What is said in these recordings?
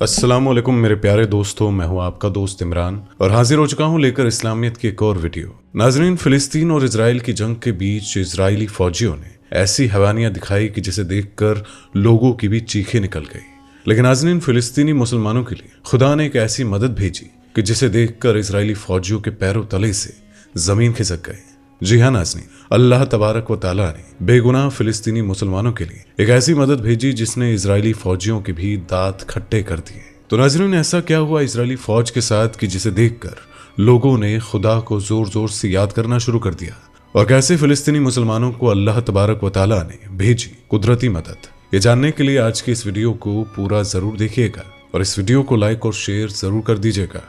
अस्सलाम वालेकुम मेरे प्यारे दोस्तों, मैं हूं आपका दोस्त इमरान और हाजिर हो चुका हूं लेकर इस्लामियत की एक और वीडियो। नाजरीन, फिलिस्तीन और इजराइल की जंग के बीच इजरायली फौजियों ने ऐसी हैवानियां दिखाई कि जिसे देखकर लोगों की भी चीखें निकल गई। लेकिन नाजरीन, फिलिस्तीनी मुसलमानों के लिए खुदा ने एक ऐसी मदद भेजी कि जिसे देखकर इजरायली फौजियों के पैरों तले से जमीन खिसक गए। जी हाँ नाज़रीन, अल्लाह तबारक व तआला ने बेगुनाह फिलिस्तीनी मुसलमानों के लिए एक ऐसी मदद भेजी जिसने इजरायली फौजियों के भी दांत खट्टे कर दिए। तो नाज़रीन, ऐसा क्या हुआ इजरायली फौज के साथ कि जिसे देखकर लोगों ने खुदा को जोर जोर से याद करना शुरू कर दिया, और कैसे फिलिस्तीनी मुसलमानों को अल्लाह तबारक व तआला ने भेजी कुदरती मदद। ये जानने के लिए आज की इस वीडियो को पूरा जरूर देखिएगा और इस वीडियो को लाइक और शेयर जरूर कर दीजिएगा।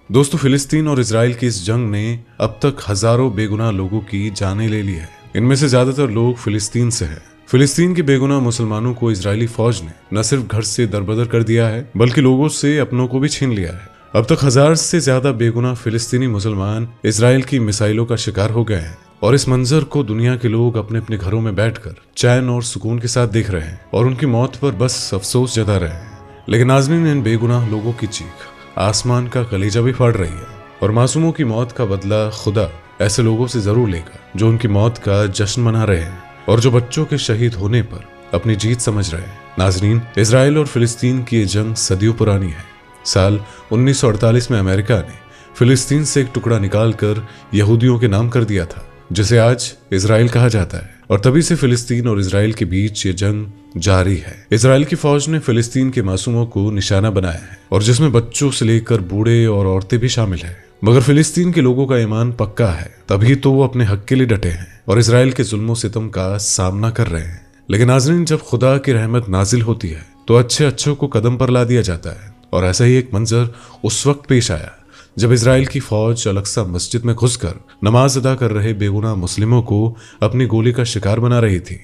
दोस्तों, फिलिस्तीन और इजराइल की इस जंग ने अब तक हजारों बेगुनाह लोगों की जानें ले ली है। इनमें से ज्यादातर लोग फिलिस्तीन से हैं। फिलिस्तीन के बेगुनाह मुसलमानों को इजरायली फौज ने न सिर्फ घर से दरबदर कर दिया है बल्कि लोगों से अपनों को भी छीन लिया है। अब तक 1000 से ज्यादा बेगुनाह फिलिस्तीनी मुसलमान इजराइल की मिसाइलों का शिकार हो गए हैं और इस मंजर को दुनिया के लोग अपने अपने घरों में बैठकर चैन और सुकून के साथ देख रहे हैं और उनकी मौत पर बस अफसोस जता रहे हैं। लेकिन नाज़रीन, इन बेगुनाह लोगों की चीख आसमान का कलेजा भी फाड़ रही है और मासूमों की मौत का बदला खुदा ऐसे लोगों से जरूर लेगा जो उनकी मौत का जश्न मना रहे हैं और जो बच्चों के शहीद होने पर अपनी जीत समझ रहे हैं। नाज़रीन, इजराइल और फिलिस्तीन की ये जंग सदियों पुरानी है। साल 1948 में अमेरिका ने फिलिस्तीन से एक टुकड़ा निकालकर यहूदियों के नाम कर दिया था, जिसे आज इजराइल कहा जाता है, और तभी से फिलिस्तीन और इजराइल के बीच ये जंग जारी है। इजराइल की फौज ने फिलिस्तीन के मासूमों को निशाना बनाया है और जिसमें बच्चों से लेकर बूढ़े और औरतें भी शामिल हैं। मगर फिलिस्तीन के लोगों का ईमान पक्का है, तभी तो वो अपने हक के लिए डटे हैं और इजराइल के जुल्म सितम का सामना कर रहे हैं। लेकिन नाज़रीन, जब खुदा की रहमत नाजिल होती है तो अच्छों को कदम पर ला दिया जाता है, और ऐसा ही एक मंजर उस वक्त पेश आया जब इजराइल की फौज अल-अक्सा मस्जिद में घुसकर नमाज अदा कर रहे बेगुनाह मुस्लिमों को अपनी गोली का शिकार बना रही थी।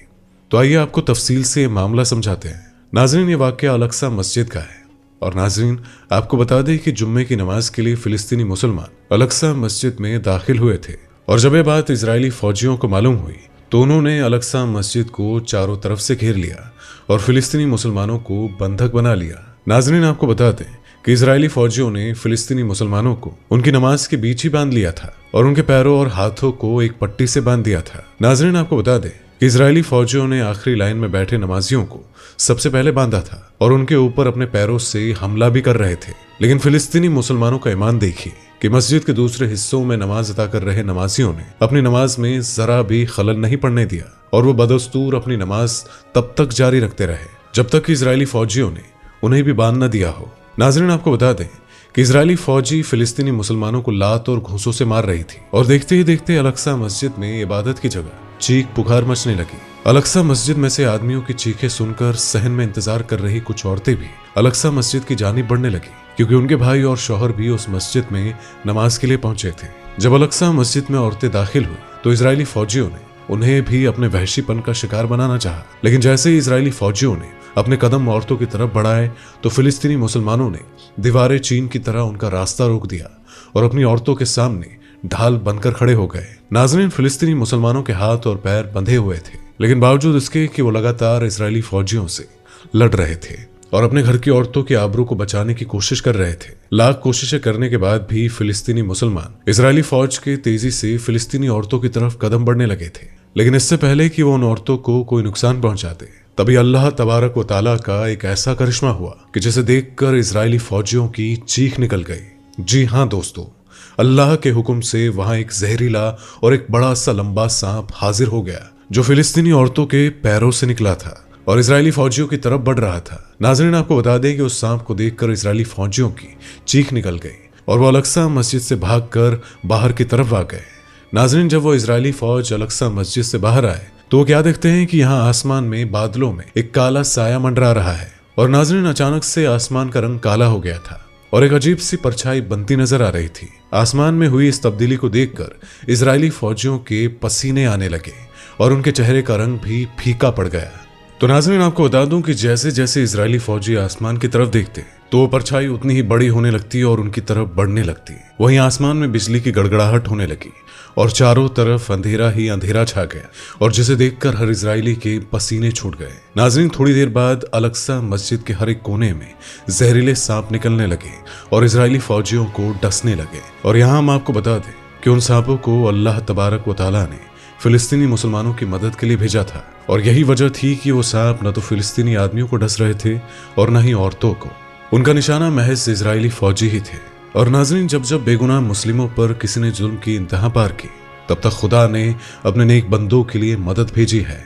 तो आइए आपको तफसील से ये मामला समझाते हैं। नाज़रीन, ये वाक़या अल-अक्सा मस्जिद का है और नाज़रीन, आपको बता दें कि जुम्मे की नमाज के लिए फिलिस्तीनी मुसलमान अल-अक्सा मस्जिद में दाखिल हुए थे, और जब ये बात इजरायली फौजियों को मालूम हुई तो उन्होंने अल-अक्सा मस्जिद को चारों तरफ से घेर लिया और फिलिस्तीनी मुसलमानों को बंधक बना लिया। नाज़रीन, आपको बता दें कि इजरायली फौजियों ने फिलिस्तीनी मुसलमानों को उनकी नमाज के बीच ही बांध लिया था और उनके पैरों और हाथों को एक पट्टी से बांध दिया था। नाज़रीन, आपको बता दें कि इजरायली फौजियों ने आखिरी लाइन में बैठे नमाजियों को सबसे पहले बांधा था और उनके ऊपर अपने पैरों से हमला भी कर रहे थे। लेकिन फिलिस्तीनी मुसलमानों का ईमान देखिए कि मस्जिद के दूसरे हिस्सों में नमाज अदा कर रहे नमाजियों ने अपनी नमाज में जरा भी खलल नहीं पड़ने दिया और वो बदस्तूर अपनी नमाज तब तक जारी रखते रहे जब तक कि इजरायली फौजियों ने उन्हें भी बांध न दिया हो। नाज़रीन, आपको बता दें कि इजरायली फौजी फिलिस्तीनी मुसलमानों को लात और घूंसों से मार रही थी और देखते ही देखते अल-अक्सा मस्जिद में इबादत की जगह चीख पुकार मचने लगी। अल-अक्सा मस्जिद में से आदमियों की चीखें सुनकर सहन में इंतजार कर रही कुछ औरतें भी अल-अक्सा मस्जिद की जानिब बढ़ने लगी, क्योंकि उनके भाई और शौहर भी उस मस्जिद में नमाज के लिए पहुंचे थे। जब अल-अक्सा मस्जिद में औरतें दाखिल हुई तो इजरायली फौजियों ने उन्हें भी अपने वहशीपन का शिकार बनाना चाहा, लेकिन जैसे ही इजरायली फौजियों ने अपने कदम औरतों की तरफ बढ़ाए तो फिलिस्तीनी मुसलमानों ने दीवारें चीन की तरह उनका रास्ता रोक दिया और अपनी औरतों के सामने ढाल बनकर खड़े हो गए। नाज़रीन, फिलिस्तीनी मुसलमानों के हाथ और पैर बंधे हुए थे, लेकिन बावजूद इसके कि वो लगातार इजरायली फौजियों से लड़ रहे थे और अपने घर की औरतों की आबरू को बचाने की कोशिश कर रहे थे। लाख कोशिशें करने के बाद भी फिलिस्तीनी मुसलमान इजरायली फौज के तेजी से फिलिस्तीनी औरतों की तरफ कदम बढ़ने लगे थे। लेकिन इससे पहले कि वो उन औरतों को कोई नुकसान पहुंचाते, तभी अल्लाह तबारक व तआला का एक ऐसा करिश्मा हुआ कि जिसे देखकर इजरायली फौजियों की चीख निकल गई। जी हाँ दोस्तों, अल्लाह के हुक्म से वहां एक जहरीला और एक बड़ा सा लंबा सांप हाजिर हो गया जो फिलिस्तीनी औरतों के पैरों से निकला था और इजरायली फौजियों की तरफ बढ़ रहा था। नाज़रीन, आपको बता दें कि उस सांप को देखकर इजरायली फौजियों की चीख निकल गई और वो अल-अक्सा मस्जिद से भागकर बाहर की तरफ आ गए। नाज़रीन, जब वो इजरायली फौज अल-अक्सा मस्जिद से बाहर आए तो क्या देखते हैं कि यहाँ आसमान में बादलों में एक काला साया मंडरा रहा है और नाज़रीन, अचानक से आसमान का रंग काला हो गया था और एक अजीब सी परछाई बनती नजर आ रही थी। आसमान में हुई इस तब्दीली को देखकर इजरायली फौजियों के पसीने आने लगे और उनके चेहरे का रंग भी फीका पड़ गया। तो नाज़रीन, आपको बता दूं कि जैसे जैसे इजरायली फौजी आसमान की तरफ देखते तो वो परछाई उतनी ही बड़ी होने लगती और उनकी तरफ बढ़ने लगती। वहीं आसमान में बिजली की गड़गड़ाहट होने लगी और चारों तरफ अंधेरा ही अंधेरा छा गया, और जिसे देखकर हर इजरायली के पसीने छूट गए। नाज़रीन, थोड़ी देर बाद अलक्सा मस्जिद के हर एक कोने में जहरीले सांप निकलने लगे और इजरायली फौजियों को डसने लगे। और यहाँ हम आपको बता दें कि उन सांपों को अल्लाह तबारक व तआला ने फिलिस्तीनी मुसलमानों की मदद के लिए भेजा था, और यही वजह थी कि वो सांप न तो फिलिस्तीनी आदमियों को डस रहे थे और न ही औरतों को। उनका निशाना महज इजरायली फौजी ही थे। और नाज़रीन, जब जब बेगुनाह मुस्लिमों पर किसी ने जुल्म की इंतहा पार की, तब तक खुदा ने अपने नेक बंदों के लिए मदद भेजी है।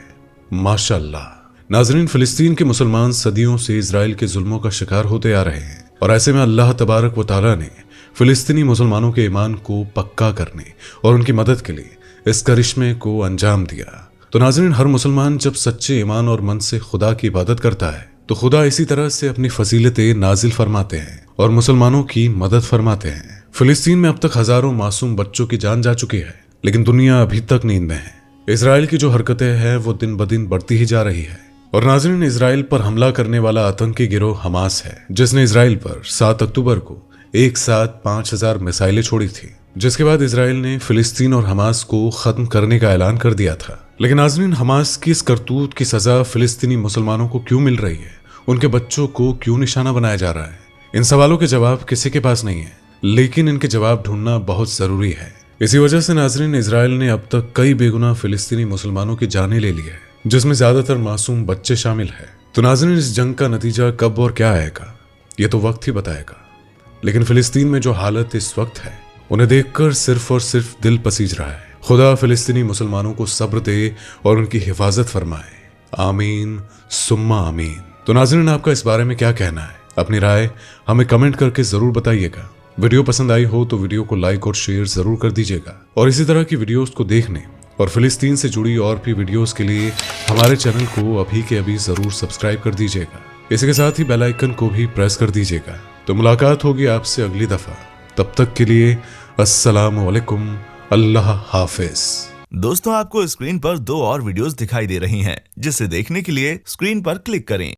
माशाअल्लाह। नाज़रीन, फिलिस्तीन के मुसलमान सदियों से इजराइल के जुल्मों का शिकार होते आ रहे हैं, और ऐसे में अल्लाह तबारक व तआला ने फिलिस्तीनी मुसलमानों के ईमान को पक्का करने और उनकी मदद के लिए इस करिश्मे को अंजाम दिया। तो नाज़रीन, हर मुसलमान जब सच्चे ईमान और मन से खुदा की इबादत करता है, तो खुदा इसी तरह से अपनी फजीलतें नाजिल फरमाते हैं और मुसलमानों की मदद फरमाते हैं। फिलिस्तीन में अब तक हजारों मासूम बच्चों की जान जा चुकी है, लेकिन दुनिया अभी तक नींद में है। इजराइल की जो हरकतें हैं वो दिन ब दिन बढ़ती ही जा रही है। और नाज़रीन, इजराइल पर हमला करने वाला आतंकी गिरोह हमास है, जिसने इजराइल पर 7 अक्टूबर को एक साथ 5000 मिसाइलें छोड़ी थी, जिसके बाद इजराइल ने फिलिस्तीन और हमास को खत्म करने का ऐलान कर दिया था। लेकिन नाज़रीन, हमास की इस करतूत की सजा फिलिस्तीनी मुसलमानों को क्यों मिल रही है? उनके बच्चों को क्यों निशाना बनाया जा रहा है? इन सवालों के जवाब किसी के पास नहीं है, लेकिन इनके जवाब ढूंढना बहुत जरूरी है। इसी वजह से नाज़रीन, इजराइल ने अब तक कई बेगुनाह फिलिस्तीनी मुसलमानों की जानें ले ली है, जिसमें ज्यादातर मासूम बच्चे शामिल हैं। तो नाज़रीन, इस जंग का नतीजा कब और क्या आएगा, ये तो वक्त ही बताएगा। लेकिन फिलिस्तीन में जो हालत इस वक्त है, उन्हें देखकर सिर्फ और सिर्फ दिल पसीज रहा है। खुदा फिलिस्तीनी मुसलमानों को सब्र दे और उनकी हिफाजत फरमाए। आमीन सुम्मा आमीन। तो नाज़रीन, आपका इस बारे में क्या कहना है? अपनी राय हमें कमेंट करके जरूर बताइएगा। वीडियो पसंद आई हो तो वीडियो को लाइक और शेयर जरूर कर दीजिएगा, और इसी तरह की वीडियोस को देखने और फिलिस्तीन से जुड़ी और भी वीडियोस के लिए हमारे चैनल को अभी के अभी जरूर सब्सक्राइब कर दीजिएगा। इसी के साथ ही बेल आइकन को भी प्रेस कर दीजिएगा। तो मुलाकात होगी आपसे अगली दफा। तब तक के लिए अस्सलामु अलैकुम, अल्लाह हाफिज। दोस्तों, आपको स्क्रीन पर 2 और वीडियोस दिखाई दे रही हैं, जिसे देखने के लिए स्क्रीन पर क्लिक करें।